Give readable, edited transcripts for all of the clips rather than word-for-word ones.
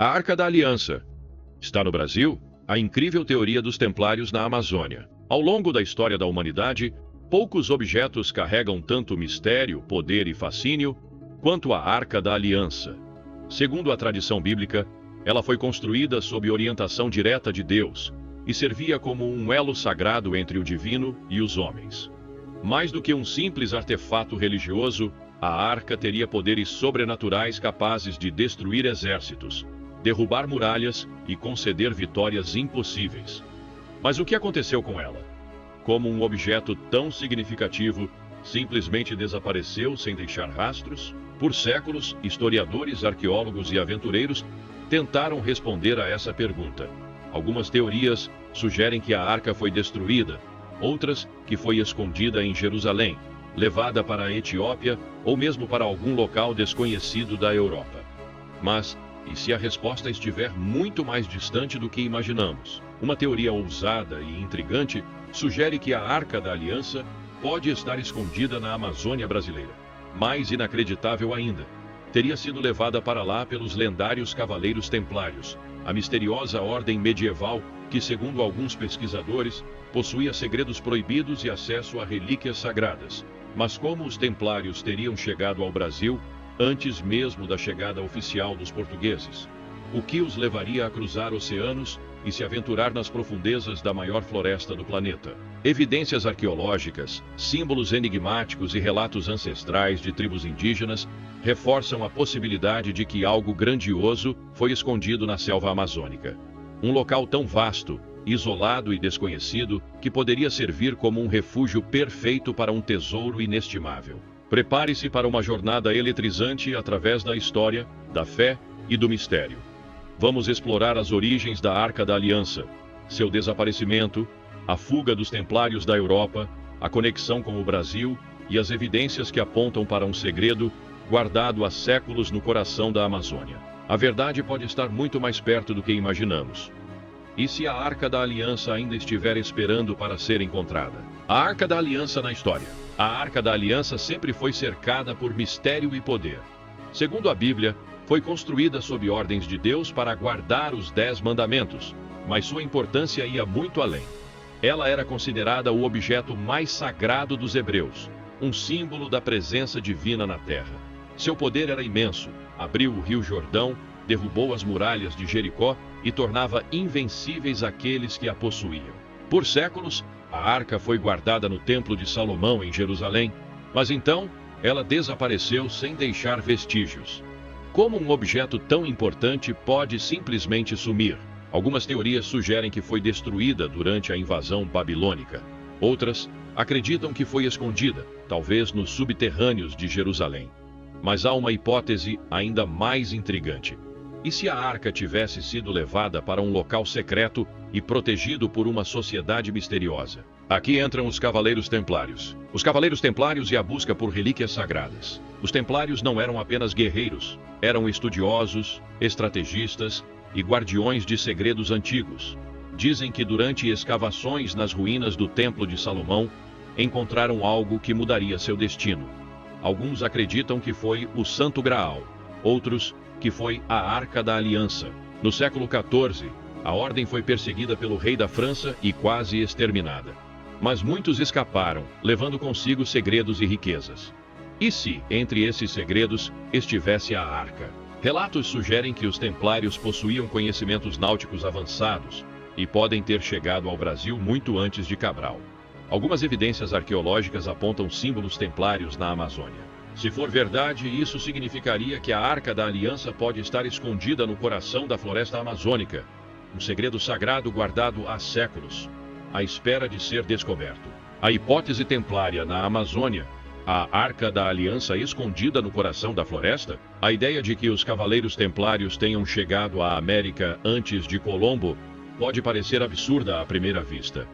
A Arca da Aliança. Está no Brasil a incrível teoria dos Templários na Amazônia. Ao longo da história da humanidade, poucos objetos carregam tanto mistério, poder e fascínio quanto a Arca da Aliança. Segundo a tradição bíblica, ela foi construída sob orientação direta de Deus e servia como um elo sagrado entre o divino e os homens. Mais do que um simples artefato religioso, a arca teria poderes sobrenaturais capazes de destruir exércitos, derrubar muralhas e conceder vitórias impossíveis. Mas o que aconteceu com ela? Como um objeto tão significativo simplesmente desapareceu sem deixar rastros? Por séculos, historiadores, arqueólogos e aventureiros tentaram responder a essa pergunta. Algumas teorias sugerem que a arca foi destruída, outras que foi escondida em Jerusalém, levada para a Etiópia ou mesmo para algum local desconhecido da Europa. Mas, e se a resposta estiver muito mais distante do que imaginamos? Uma teoria ousada e intrigante sugere que a Arca da Aliança pode estar escondida na Amazônia brasileira. Mais inacreditável ainda, teria sido levada para lá pelos lendários Cavaleiros Templários, a misteriosa ordem medieval que, segundo alguns pesquisadores, possuía segredos proibidos e acesso a relíquias sagradas. Mas como os Templários teriam chegado ao Brasil antes mesmo da chegada oficial dos portugueses? O que os levaria a cruzar oceanos e se aventurar nas profundezas da maior floresta do planeta? Evidências arqueológicas, símbolos enigmáticos e relatos ancestrais de tribos indígenas reforçam a possibilidade de que algo grandioso foi escondido na selva amazônica. Um local tão vasto, isolado e desconhecido, que poderia servir como um refúgio perfeito para um tesouro inestimável. Prepare-se para uma jornada eletrizante através da história, da fé e do mistério. Vamos explorar as origens da Arca da Aliança, seu desaparecimento, a fuga dos Templários da Europa, a conexão com o Brasil e as evidências que apontam para um segredo guardado há séculos no coração da Amazônia. A verdade pode estar muito mais perto do que imaginamos. E se a Arca da Aliança ainda estiver esperando para ser encontrada? A Arca da Aliança na história. A Arca da Aliança sempre foi cercada por mistério e poder. Segundo a Bíblia, foi construída sob ordens de Deus para guardar os 10 mandamentos, mas sua importância ia muito além. Ela era considerada o objeto mais sagrado dos hebreus, um símbolo da presença divina na terra. Seu poder era imenso, abriu o rio Jordão, derrubou as muralhas de Jericó e tornava invencíveis aqueles que a possuíam. Por séculos, a arca foi guardada no Templo de Salomão em Jerusalém, mas então ela desapareceu sem deixar vestígios. Como um objeto tão importante pode simplesmente sumir? Algumas teorias sugerem que foi destruída durante a invasão babilônica. Outras acreditam que foi escondida, talvez nos subterrâneos de Jerusalém. Mas há uma hipótese ainda mais intrigante. E se a arca tivesse sido levada para um local secreto e protegido por uma sociedade misteriosa? Aqui entram os Cavaleiros Templários. Os Cavaleiros Templários e a busca por relíquias sagradas. Os Templários não eram apenas guerreiros, eram estudiosos, estrategistas e guardiões de segredos antigos. Dizem que durante escavações nas ruínas do Templo de Salomão, encontraram algo que mudaria seu destino. Alguns acreditam que foi o Santo Graal, outros que foi a Arca da Aliança. No século XIV, a ordem foi perseguida pelo rei da França e quase exterminada. Mas muitos escaparam, levando consigo segredos e riquezas. E se, entre esses segredos, estivesse a arca? Relatos sugerem que os Templários possuíam conhecimentos náuticos avançados e podem ter chegado ao Brasil muito antes de Cabral. Algumas evidências arqueológicas apontam símbolos templários na Amazônia. Se for verdade, isso significaria que a Arca da Aliança pode estar escondida no coração da floresta amazônica, um segredo sagrado guardado há séculos, à espera de ser descoberto. A hipótese templária na Amazônia, a Arca da Aliança escondida no coração da floresta, a ideia de que os Cavaleiros Templários tenham chegado à América antes de Colombo pode parecer absurda à primeira vista.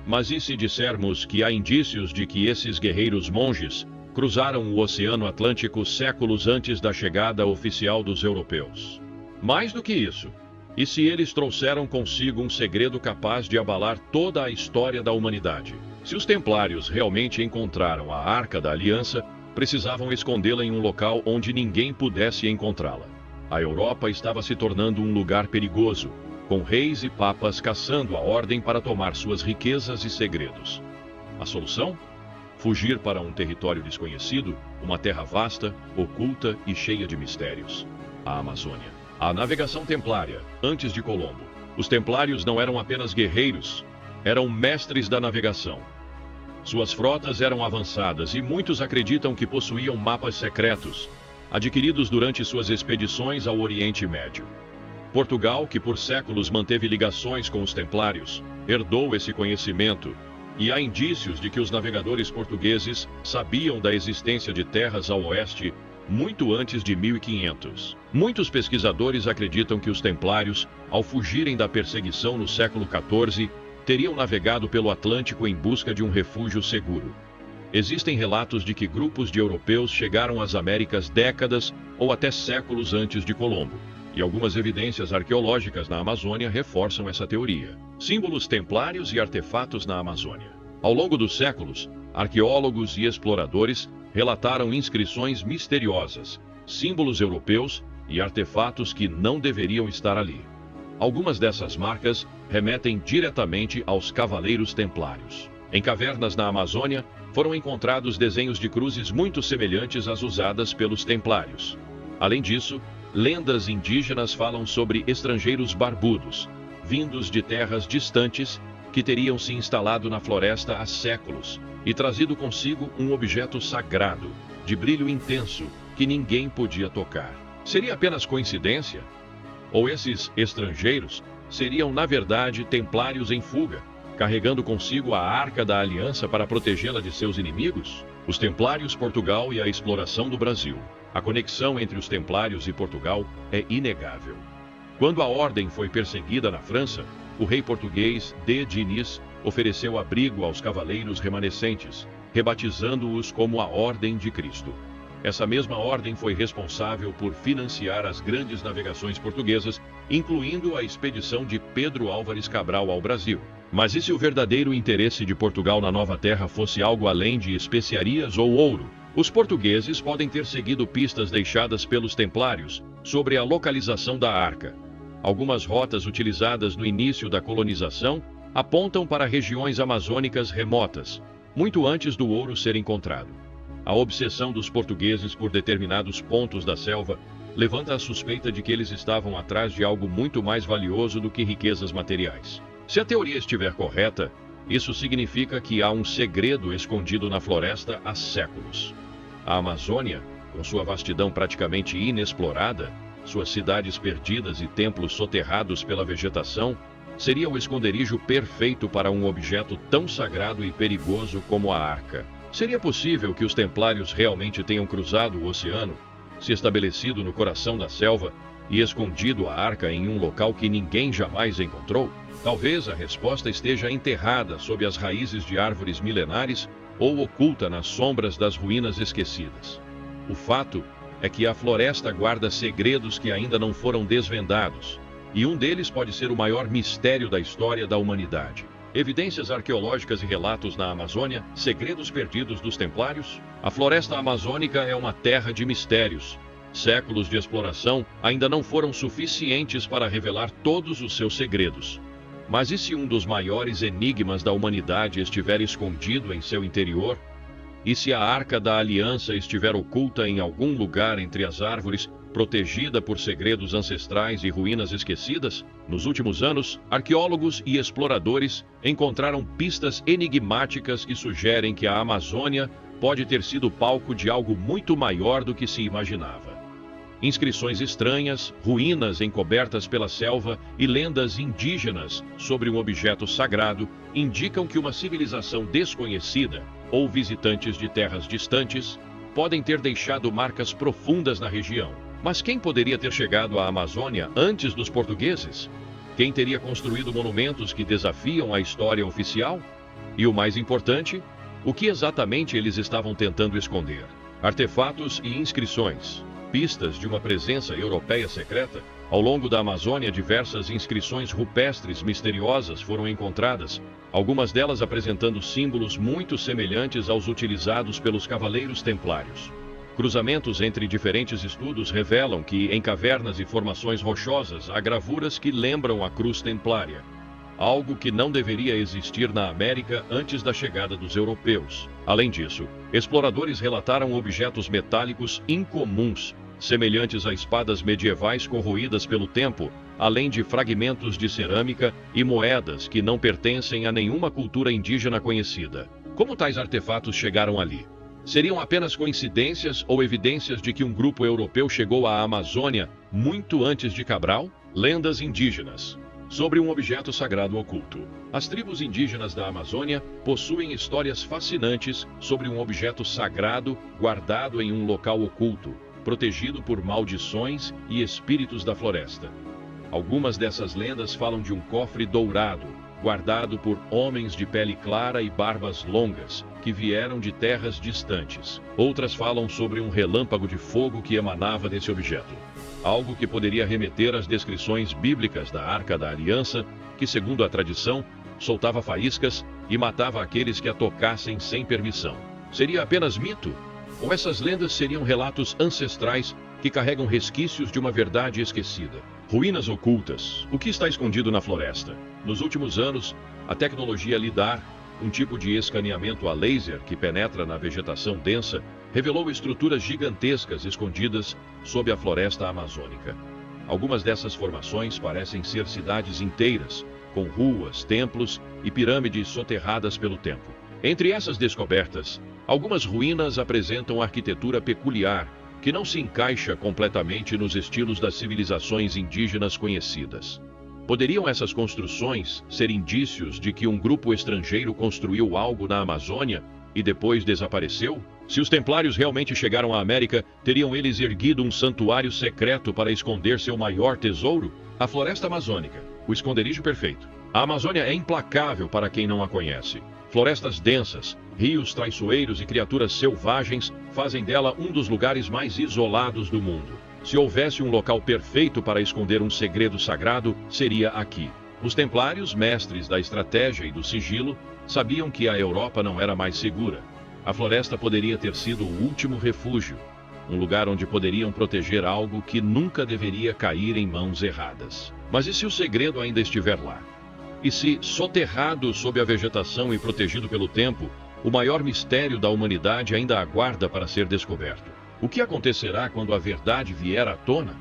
Mas e se dissermos que há indícios de que esses guerreiros monges cruzaram o Oceano Atlântico séculos antes da chegada oficial dos europeus? Mais do que isso, e se eles trouxeram consigo um segredo capaz de abalar toda a história da humanidade? Se os Templários realmente encontraram a Arca da Aliança, precisavam escondê-la em um local onde ninguém pudesse encontrá-la. A Europa estava se tornando um lugar perigoso, com reis e papas caçando a ordem para tomar suas riquezas e segredos. A solução? Fugir para um território desconhecido, uma terra vasta, oculta e cheia de mistérios. A Amazônia. A navegação templária, antes de Colombo. Os templários não eram apenas guerreiros, eram mestres da navegação. Suas frotas eram avançadas e muitos acreditam que possuíam mapas secretos, adquiridos durante suas expedições ao Oriente Médio. Portugal, que por séculos manteve ligações com os templários, herdou esse conhecimento, e há indícios de que os navegadores portugueses sabiam da existência de terras ao oeste muito antes de 1500. Muitos pesquisadores acreditam que os templários, ao fugirem da perseguição no século XIV, teriam navegado pelo Atlântico em busca de um refúgio seguro. Existem relatos de que grupos de europeus chegaram às Américas décadas ou até séculos antes de Colombo, e algumas evidências arqueológicas na Amazônia reforçam essa teoria. Símbolos templários e artefatos na Amazônia. Ao longo dos séculos, arqueólogos e exploradores relataram inscrições misteriosas, símbolos europeus e artefatos que não deveriam estar ali. Algumas dessas marcas remetem diretamente aos cavaleiros templários. Em cavernas na Amazônia, foram encontrados desenhos de cruzes muito semelhantes às usadas pelos templários. Além disso, lendas indígenas falam sobre estrangeiros barbudos, vindos de terras distantes, que teriam se instalado na floresta há séculos e trazido consigo um objeto sagrado, de brilho intenso, que ninguém podia tocar. Seria apenas coincidência? Ou esses estrangeiros seriam, na verdade, templários em fuga, carregando consigo a Arca da Aliança para protegê-la de seus inimigos? Os Templários, Portugal e a exploração do Brasil. A conexão entre os Templários e Portugal é inegável. Quando a ordem foi perseguida na França, o rei português de Diniz ofereceu abrigo aos cavaleiros remanescentes, rebatizando-os como a Ordem de Cristo. Essa mesma ordem foi responsável por financiar as grandes navegações portuguesas, incluindo a expedição de Pedro Álvares Cabral ao Brasil. Mas e se o verdadeiro interesse de Portugal na Nova Terra fosse algo além de especiarias ou ouro? Os portugueses podem ter seguido pistas deixadas pelos templários sobre a localização da arca. Algumas rotas utilizadas no início da colonização apontam para regiões amazônicas remotas, muito antes do ouro ser encontrado. A obsessão dos portugueses por determinados pontos da selva levanta a suspeita de que eles estavam atrás de algo muito mais valioso do que riquezas materiais. Se a teoria estiver correta, isso significa que há um segredo escondido na floresta há séculos. A Amazônia, com sua vastidão praticamente inexplorada, suas cidades perdidas e templos soterrados pela vegetação, seria o esconderijo perfeito para um objeto tão sagrado e perigoso como a Arca. Seria possível que os templários realmente tenham cruzado o oceano, se estabelecido no coração da selva e escondido a arca em um local que ninguém jamais encontrou? Talvez a resposta esteja enterrada sob as raízes de árvores milenares ou oculta nas sombras das ruínas esquecidas. O fato é que a floresta guarda segredos que ainda não foram desvendados, e um deles pode ser o maior mistério da história da humanidade. Evidências arqueológicas e relatos na Amazônia, segredos perdidos dos templários. A floresta amazônica é uma terra de mistérios. Séculos de exploração ainda não foram suficientes para revelar todos os seus segredos. Mas e se um dos maiores enigmas da humanidade estiver escondido em seu interior? E se a Arca da Aliança estiver oculta em algum lugar entre as árvores, protegida por segredos ancestrais e ruínas esquecidas? Nos últimos anos, arqueólogos e exploradores encontraram pistas enigmáticas que sugerem que a Amazônia pode ter sido palco de algo muito maior do que se imaginava. Inscrições estranhas, ruínas encobertas pela selva e lendas indígenas sobre um objeto sagrado indicam que uma civilização desconhecida ou visitantes de terras distantes podem ter deixado marcas profundas na região. Mas quem poderia ter chegado à Amazônia antes dos portugueses? Quem teria construído monumentos que desafiam a história oficial? E o mais importante, o que exatamente eles estavam tentando esconder? Artefatos e inscrições. Pistas de uma presença europeia secreta. Ao longo da Amazônia, diversas inscrições rupestres misteriosas foram encontradas, algumas delas apresentando símbolos muito semelhantes aos utilizados pelos cavaleiros templários. Cruzamentos entre diferentes estudos revelam que, em cavernas e formações rochosas, há gravuras que lembram a cruz templária, algo que não deveria existir na América antes da chegada dos europeus. Além disso, exploradores relataram objetos metálicos incomuns, semelhantes a espadas medievais corroídas pelo tempo, além de fragmentos de cerâmica e moedas que não pertencem a nenhuma cultura indígena conhecida. Como tais artefatos chegaram ali? Seriam apenas coincidências ou evidências de que um grupo europeu chegou à Amazônia muito antes de Cabral? Lendas indígenas sobre um objeto sagrado oculto. As tribos indígenas da Amazônia possuem histórias fascinantes sobre um objeto sagrado guardado em um local oculto, protegido por maldições e espíritos da floresta. Algumas dessas lendas falam de um cofre dourado, guardado por homens de pele clara e barbas longas, que vieram de terras distantes. Outras falam sobre um relâmpago de fogo que emanava desse objeto, algo que poderia remeter às descrições bíblicas da Arca da Aliança, que, segundo a tradição, soltava faíscas e matava aqueles que a tocassem sem permissão. Seria apenas mito? Ou essas lendas seriam relatos ancestrais que carregam resquícios de uma verdade esquecida? Ruínas ocultas. O que está escondido na floresta? Nos últimos anos, a tecnologia LIDAR, um tipo de escaneamento a laser que penetra na vegetação densa, revelou estruturas gigantescas escondidas sob a floresta amazônica. Algumas dessas formações parecem ser cidades inteiras, com ruas, templos e pirâmides soterradas pelo tempo. Entre essas descobertas, algumas ruínas apresentam arquitetura peculiar, que não se encaixa completamente nos estilos das civilizações indígenas conhecidas. Poderiam essas construções ser indícios de que um grupo estrangeiro construiu algo na Amazônia e depois desapareceu? Se os templários realmente chegaram à América, teriam eles erguido um santuário secreto para esconder seu maior tesouro? A floresta amazônica, o esconderijo perfeito. A Amazônia é implacável para quem não a conhece. Florestas densas, rios traiçoeiros e criaturas selvagens fazem dela um dos lugares mais isolados do mundo. Se houvesse um local perfeito para esconder um segredo sagrado, seria aqui. Os templários, mestres da estratégia e do sigilo, sabiam que a Europa não era mais segura. A floresta poderia ter sido o último refúgio, um lugar onde poderiam proteger algo que nunca deveria cair em mãos erradas. Mas e se o segredo ainda estiver lá? E se, soterrado sob a vegetação e protegido pelo tempo, o maior mistério da humanidade ainda aguarda para ser descoberto? O que acontecerá quando a verdade vier à tona?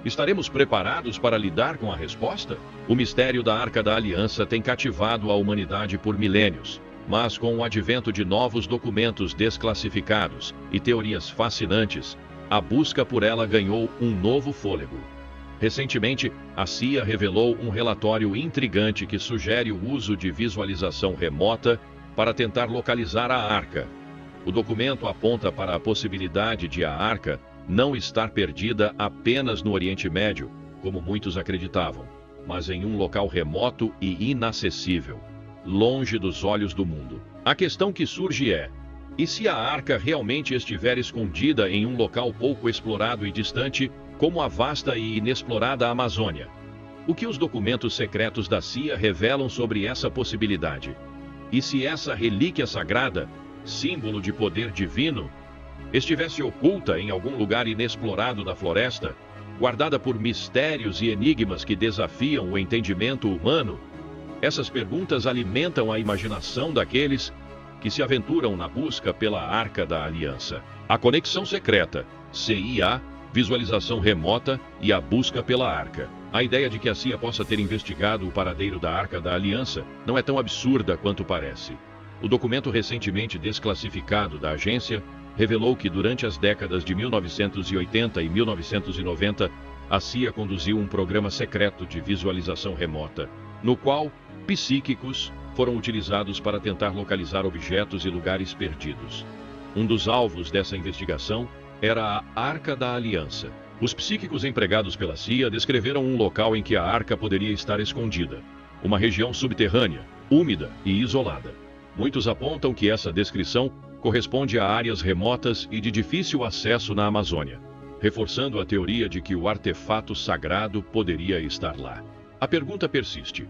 Estaremos preparados para lidar com a resposta? O mistério da Arca da Aliança tem cativado a humanidade por milênios, mas com o advento de novos documentos desclassificados e teorias fascinantes, a busca por ela ganhou um novo fôlego. Recentemente, a CIA revelou um relatório intrigante que sugere o uso de visualização remota para tentar localizar a Arca. O documento aponta para a possibilidade de a Arca não estar perdida apenas no Oriente Médio, como muitos acreditavam, mas em um local remoto e inacessível, longe dos olhos do mundo. A questão que surge é: e se a Arca realmente estiver escondida em um local pouco explorado e distante, como a vasta e inexplorada Amazônia? O que os documentos secretos da CIA revelam sobre essa possibilidade? E se essa relíquia sagrada, símbolo de poder divino, estivesse oculta em algum lugar inexplorado da floresta, guardada por mistérios e enigmas que desafiam o entendimento humano? Essas perguntas alimentam a imaginação daqueles que se aventuram na busca pela Arca da Aliança. A conexão secreta, CIA, visualização remota e a busca pela Arca. A ideia de que a CIA possa ter investigado o paradeiro da Arca da Aliança não é tão absurda quanto parece. O documento recentemente desclassificado da agência revelou que durante as décadas de 1980 e 1990, a CIA conduziu um programa secreto de visualização remota, no qual psíquicos foram utilizados para tentar localizar objetos e lugares perdidos. Um dos alvos dessa investigação era a Arca da Aliança. Os psíquicos empregados pela CIA descreveram um local em que a Arca poderia estar escondida, uma região subterrânea, úmida e isolada. Muitos apontam que essa descrição corresponde a áreas remotas e de difícil acesso na Amazônia, reforçando a teoria de que o artefato sagrado poderia estar lá. A pergunta persiste: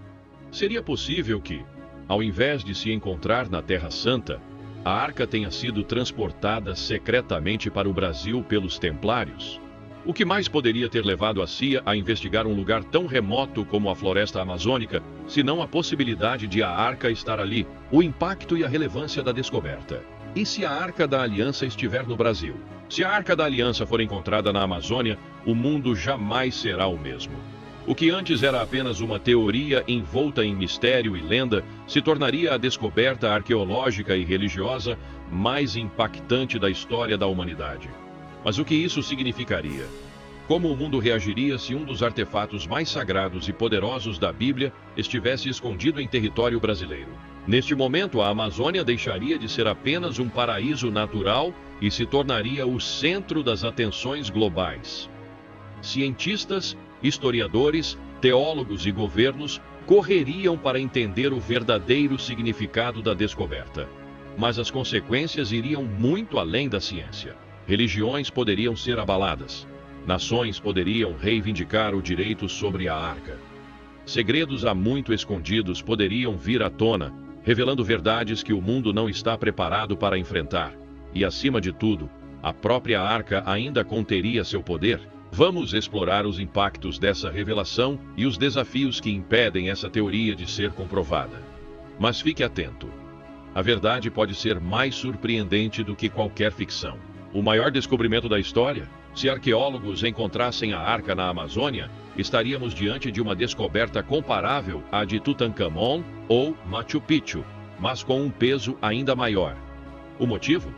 seria possível que, ao invés de se encontrar na Terra Santa, a arca tenha sido transportada secretamente para o Brasil pelos Templários? O que mais poderia ter levado a CIA a investigar um lugar tão remoto como a floresta amazônica, senão a possibilidade de a arca estar ali, o impacto e a relevância da descoberta? E se a Arca da Aliança estiver no Brasil? Se a Arca da Aliança for encontrada na Amazônia, o mundo jamais será o mesmo. O que antes era apenas uma teoria envolta em mistério e lenda, se tornaria a descoberta arqueológica e religiosa mais impactante da história da humanidade. Mas o que isso significaria? Como o mundo reagiria se um dos artefatos mais sagrados e poderosos da Bíblia estivesse escondido em território brasileiro? Neste momento, a Amazônia deixaria de ser apenas um paraíso natural e se tornaria o centro das atenções globais. Cientistas, historiadores, teólogos e governos correriam para entender o verdadeiro significado da descoberta. Mas as consequências iriam muito além da ciência. Religiões poderiam ser abaladas. Nações poderiam reivindicar o direito sobre a arca. Segredos há muito escondidos poderiam vir à tona, revelando verdades que o mundo não está preparado para enfrentar. E, acima de tudo, a própria arca ainda conteria seu poder. Vamos explorar os impactos dessa revelação e os desafios que impedem essa teoria de ser comprovada. Mas fique atento. A verdade pode ser mais surpreendente do que qualquer ficção. O maior descobrimento da história? Se arqueólogos encontrassem a arca na Amazônia, estaríamos diante de uma descoberta comparável à de Tutankhamon ou Machu Picchu, mas com um peso ainda maior. O motivo?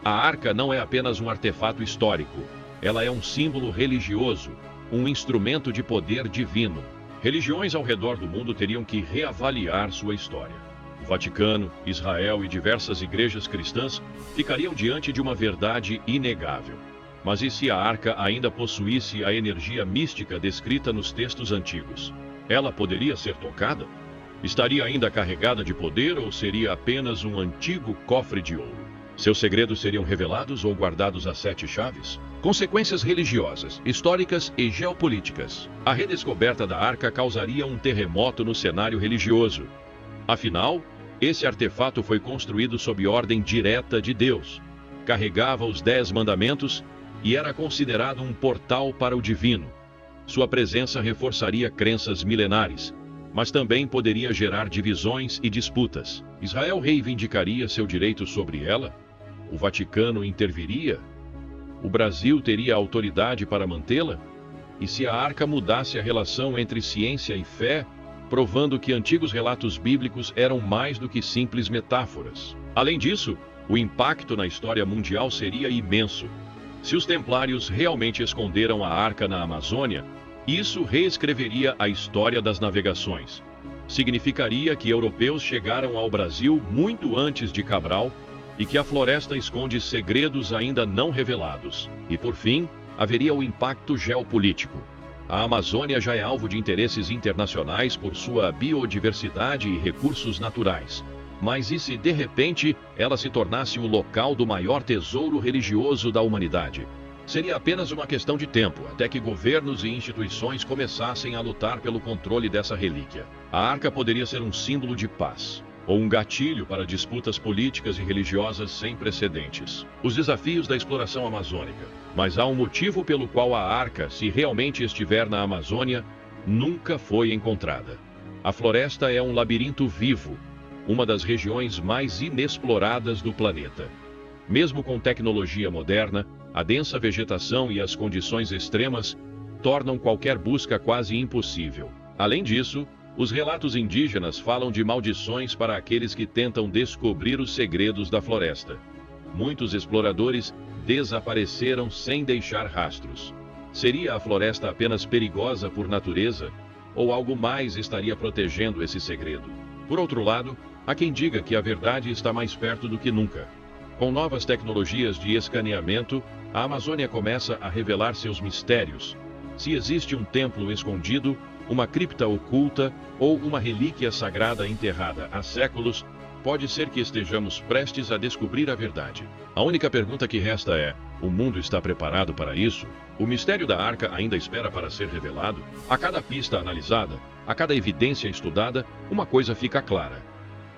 A arca não é apenas um artefato histórico. Ela é um símbolo religioso, um instrumento de poder divino. Religiões ao redor do mundo teriam que reavaliar sua história. O Vaticano, Israel e diversas igrejas cristãs ficariam diante de uma verdade inegável. Mas e se a arca ainda possuísse a energia mística descrita nos textos antigos? Ela poderia ser tocada? Estaria ainda carregada de poder ou seria apenas um antigo cofre de ouro? Seus segredos seriam revelados ou guardados a 7 chaves? Consequências religiosas, históricas e geopolíticas. A redescoberta da arca causaria um terremoto no cenário religioso. Afinal, esse artefato foi construído sob ordem direta de Deus. Carregava os 10 mandamentos e era considerado um portal para o divino. Sua presença reforçaria crenças milenares, mas também poderia gerar divisões e disputas. Israel reivindicaria seu direito sobre ela? O Vaticano interviria? O Brasil teria autoridade para mantê-la? E se a arca mudasse a relação entre ciência e fé, provando que antigos relatos bíblicos eram mais do que simples metáforas? Além disso, o impacto na história mundial seria imenso. Se os templários realmente esconderam a arca na Amazônia, isso reescreveria a história das navegações. Significaria que europeus chegaram ao Brasil muito antes de Cabral e que a floresta esconde segredos ainda não revelados. E por fim, haveria o impacto geopolítico. A Amazônia já é alvo de interesses internacionais por sua biodiversidade e recursos naturais. Mas e se, de repente, ela se tornasse o local do maior tesouro religioso da humanidade? Seria apenas uma questão de tempo, até que governos e instituições começassem a lutar pelo controle dessa relíquia. A arca poderia ser um símbolo de paz, ou um gatilho para disputas políticas e religiosas sem precedentes. Os desafios da exploração amazônica. Mas há um motivo pelo qual a arca, se realmente estiver na Amazônia, nunca foi encontrada. A floresta é um labirinto vivo, uma das regiões mais inexploradas do planeta. Mesmo com tecnologia moderna, a densa vegetação e as condições extremas tornam qualquer busca quase impossível. Além disso, os relatos indígenas falam de maldições para aqueles que tentam descobrir os segredos da floresta. Muitos exploradores desapareceram sem deixar rastros. Seria a floresta apenas perigosa por natureza, ou algo mais estaria protegendo esse segredo? Por outro lado, há quem diga que a verdade está mais perto do que nunca. Com novas tecnologias de escaneamento, a Amazônia começa a revelar seus mistérios. Se existe um templo escondido, uma cripta oculta ou uma relíquia sagrada enterrada há séculos, pode ser que estejamos prestes a descobrir a verdade. A única pergunta que resta é: o mundo está preparado para isso? O mistério da arca ainda espera para ser revelado? A cada pista analisada, a cada evidência estudada, uma coisa fica clara: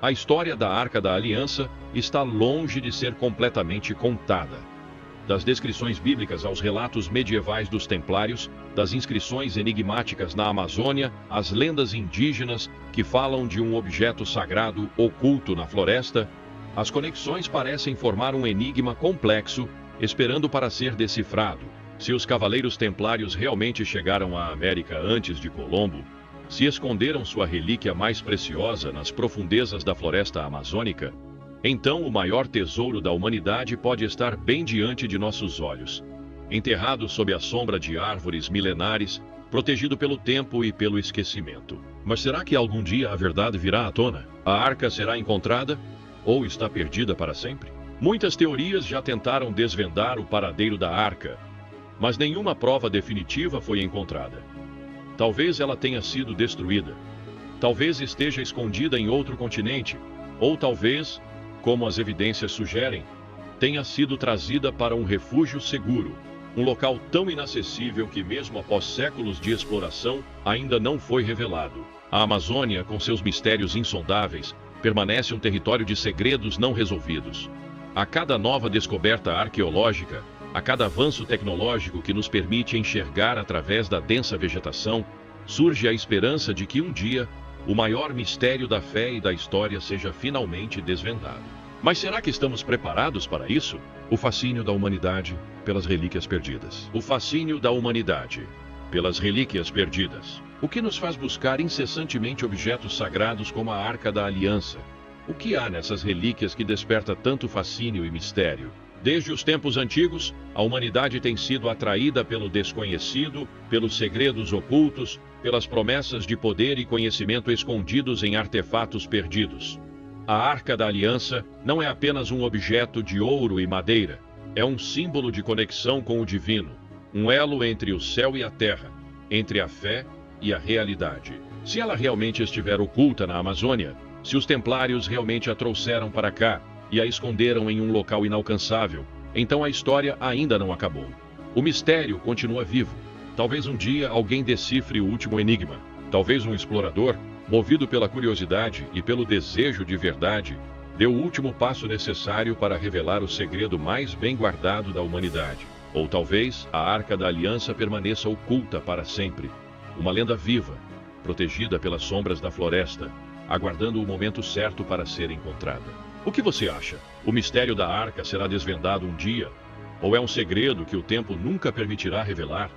A história da Arca da Aliança está longe de ser completamente contada. Das descrições bíblicas aos relatos medievais dos Templários, das inscrições enigmáticas na Amazônia, às lendas indígenas que falam de um objeto sagrado oculto na floresta, as conexões parecem formar um enigma complexo, esperando para ser decifrado. Se os Cavaleiros Templários realmente chegaram à América antes de Colombo, se esconderam sua relíquia mais preciosa nas profundezas da floresta amazônica, então o maior tesouro da humanidade pode estar bem diante de nossos olhos, enterrado sob a sombra de árvores milenares, protegido pelo tempo e pelo esquecimento. Mas será que algum dia a verdade virá à tona? A arca será encontrada? Ou está perdida para sempre? Muitas teorias já tentaram desvendar o paradeiro da arca, mas nenhuma prova definitiva foi encontrada. Talvez ela tenha sido destruída. Talvez esteja escondida em outro continente. Ou talvez, como as evidências sugerem, tenha sido trazida para um refúgio seguro, um local tão inacessível que mesmo após séculos de exploração ainda não foi revelado. A Amazônia, com seus mistérios insondáveis, permanece um território de segredos não resolvidos. A cada nova descoberta arqueológica, a cada avanço tecnológico que nos permite enxergar através da densa vegetação, surge a esperança de que um dia, o maior mistério da fé e da história seja finalmente desvendado. Mas será que estamos preparados para isso? O fascínio da humanidade pelas relíquias perdidas. O fascínio da humanidade pelas relíquias perdidas. O que nos faz buscar incessantemente objetos sagrados como a Arca da Aliança? O que há nessas relíquias que desperta tanto fascínio e mistério? Desde os tempos antigos, a humanidade tem sido atraída pelo desconhecido, pelos segredos ocultos, pelas promessas de poder e conhecimento escondidos em artefatos perdidos. A Arca da Aliança não é apenas um objeto de ouro e madeira, é um símbolo de conexão com o divino, um elo entre o céu e a terra, entre a fé e a realidade. Se ela realmente estiver oculta na Amazônia, se os Templários realmente a trouxeram para cá, e a esconderam em um local inalcançável, então a história ainda não acabou. O mistério continua vivo. Talvez um dia alguém decifre o último enigma. Talvez um explorador, movido pela curiosidade e pelo desejo de verdade, dê o último passo necessário para revelar o segredo mais bem guardado da humanidade. Ou talvez a Arca da Aliança permaneça oculta para sempre. Uma lenda viva, protegida pelas sombras da floresta, aguardando o momento certo para ser encontrada. O que você acha? O mistério da arca será desvendado um dia? Ou é um segredo que o tempo nunca permitirá revelar?